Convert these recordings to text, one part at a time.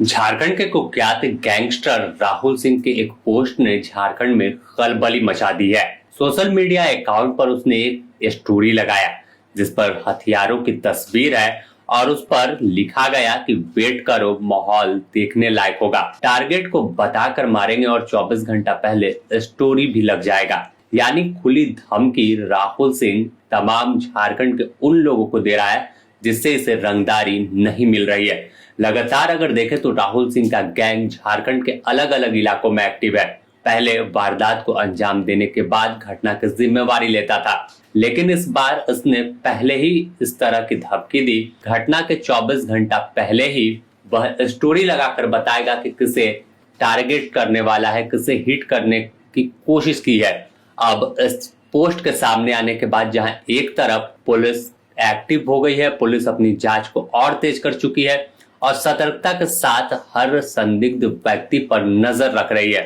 झारखंड के कुख्यात गैंगस्टर राहुल सिंह के एक पोस्ट ने झारखंड में खलबली मचा दी है। सोशल मीडिया अकाउंट पर उसने एक स्टोरी लगाया जिस पर हथियारों की तस्वीर है और उस पर लिखा गया कि वेट करो, माहौल देखने लायक होगा। टारगेट को बताकर मारेंगे और 24 घंटा पहले स्टोरी भी लग जाएगा। यानी खुली धमकी राहुल सिंह तमाम झारखंड के उन लोगों को दे रहा है जिससे इसे रंगदारी नहीं मिल रही है। लगातार अगर देखें तो राहुल सिंह का गैंग झारखंड के अलग अलग इलाकों में एक्टिव है। पहले वारदात को अंजाम देने के बाद घटना की जिम्मेवारी लेता था, लेकिन इस बार उसने पहले ही इस तरह की धमकी दी। घटना के 24 घंटा पहले ही वह स्टोरी लगाकर बताएगा कि किसे टारगेट करने वाला है, किसे हिट करने की कोशिश की है। अब इस पोस्ट के सामने आने के बाद जहां एक तरफ पुलिस एक्टिव हो गई है, पुलिस अपनी जांच को और तेज कर चुकी है और सतर्कता के साथ हर संदिग्ध व्यक्ति पर नजर रख रही है,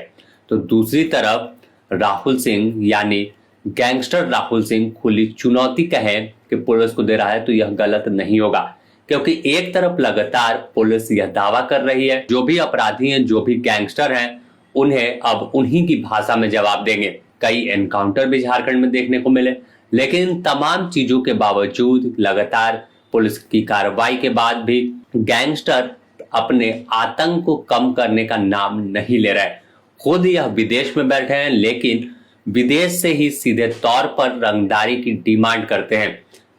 तो दूसरी तरफ राहुल सिंह यानी गैंगस्टर राहुल सिंह खुली चुनौती कहे कि पुलिस को दे रहा है तो यह गलत नहीं होगा, क्योंकि एक तरफ लगातार पुलिस यह दावा कर रही है जो भी अपराधी हैं, जो भी गैंगस्टर हैं, उन्हें अब उन्हीं की भाषा में जवाब देंगे। कई एनकाउंटर भी झारखंड में देखने को मिले, लेकिन तमाम चीजों के बावजूद लगातार पुलिस की कार्रवाई के बाद भी गैंगस्टर अपने आतंक को कम करने का नाम नहीं ले रहे। खुद यह विदेश में बैठे हैं, लेकिन विदेश से ही सीधे तौर पर रंगदारी की डिमांड करते हैं।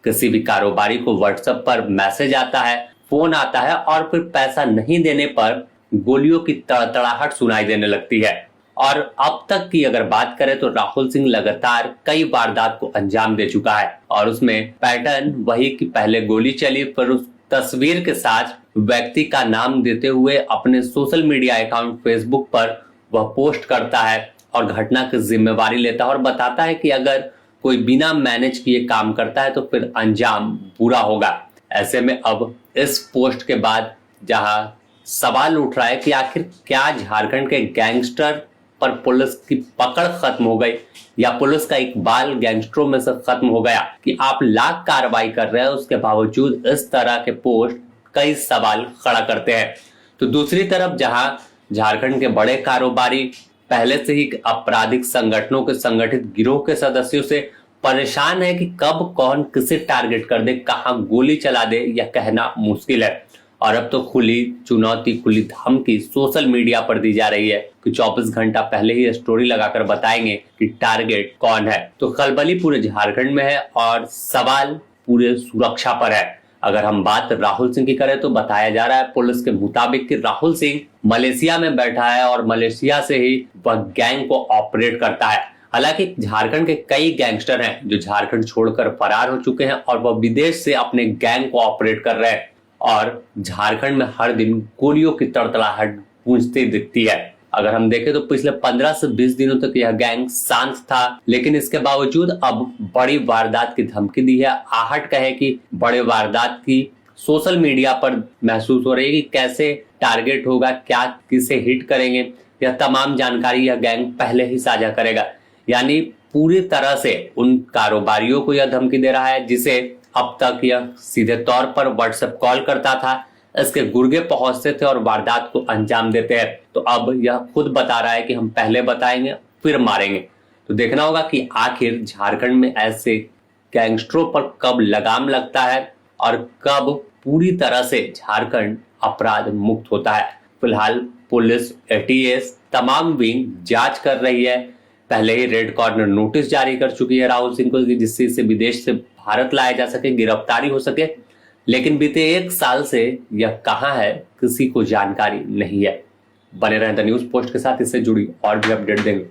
किसी भी कारोबारी को व्हाट्सएप पर मैसेज आता है, फोन आता है और फिर पैसा नहीं देने पर गोलियों की तड़तड़ाहट सुनाई देने लगती है। और अब तक की अगर बात करें तो राहुल सिंह लगातार कई वारदात को अंजाम दे चुका है और उसमें पैटर्न वही कि पहले गोली चली, फिर उस तस्वीर के साथ व्यक्ति का नाम देते हुए अपने सोशल मीडिया अकाउंट फेसबुक पर वह पोस्ट करता है और घटना की जिम्मेवारी लेता है और बताता है कि अगर कोई बिना मैनेज किए काम करता है तो फिर अंजाम बुरा होगा। ऐसे में अब इस पोस्ट के बाद जहां सवाल उठ रहा है कि आखिर क्या झारखंड के गैंगस्टर पर पुलिस की पकड़ खत्म हो गई या पुलिस का इकबाल गैंगस्टरों में से खत्म हो गया कि आप लाख कार्रवाई कर रहे हैं, उसके बावजूद इस तरह के पोस्ट कई सवाल खड़ा करते हैं। तो दूसरी तरफ जहां झारखंड के बड़े कारोबारी पहले से ही आपराधिक संगठनों के संगठित गिरोह के सदस्यों से परेशान है कि कब कौन किसे टारगेट कर दे, कहां गोली चला दे, यह कहना मुश्किल है। और अब तो खुली चुनौती, खुली धमकी सोशल मीडिया पर दी जा रही है कि 24 घंटा पहले ही स्टोरी लगाकर बताएंगे कि टारगेट कौन है। तो खलबली पूरे झारखंड में है और सवाल पूरे सुरक्षा पर है। अगर हम बात राहुल सिंह की करें तो बताया जा रहा है पुलिस के मुताबिक कि राहुल सिंह मलेशिया में बैठा है और मलेशिया से ही वह गैंग को ऑपरेट करता है। हालांकि झारखंड के कई गैंगस्टर हैं जो झारखंड छोड़कर फरार हो चुके हैं और वह विदेश से अपने गैंग को ऑपरेट कर रहे हैं और झारखंड में हर दिन गोलियों की तड़तड़ाहट गूंजती दिखती है। अगर हम देखें तो पिछले 15 से 20 दिनों तक यह गैंग शांत था, लेकिन इसके बावजूद अब बड़ी वारदात की धमकी दी है। आहट कहे कि बड़े वारदात की सोशल मीडिया पर महसूस हो रही है कि कैसे टारगेट होगा, क्या किसे हिट करेंगे, यह तमाम जानकारी यह गैंग पहले ही साझा करेगा। यानी पूरी तरह से उन कारोबारियों को यह धमकी दे रहा है जिसे अब तक यह सीधे तौर पर व्हाट्सएप कॉल करता था, इसके गुर्गे पहुंचते थे और वारदात को अंजाम देते हैं। तो अब यह खुद बता रहा है कि हम पहले बताएंगे फिर मारेंगे। तो देखना होगा कि आखिर झारखंड में ऐसे गैंगस्टरों पर कब लगाम लगता है और कब पूरी तरह से झारखंड अपराध मुक्त होता है। फिलहाल पुलिस, एटीएस, तमाम विंग जांच कर रही है। पहले ही रेड कॉर्नर नोटिस जारी कर चुकी है राहुल सिंह को जिससे इसे विदेश से भारत लाया जा सके, गिरफ्तारी हो सके, लेकिन बीते 1 साल से यह कहां है किसी को जानकारी नहीं है। बने रहें द न्यूज़ पोस्ट के साथ, इससे जुड़ी और भी अपडेट देंगे।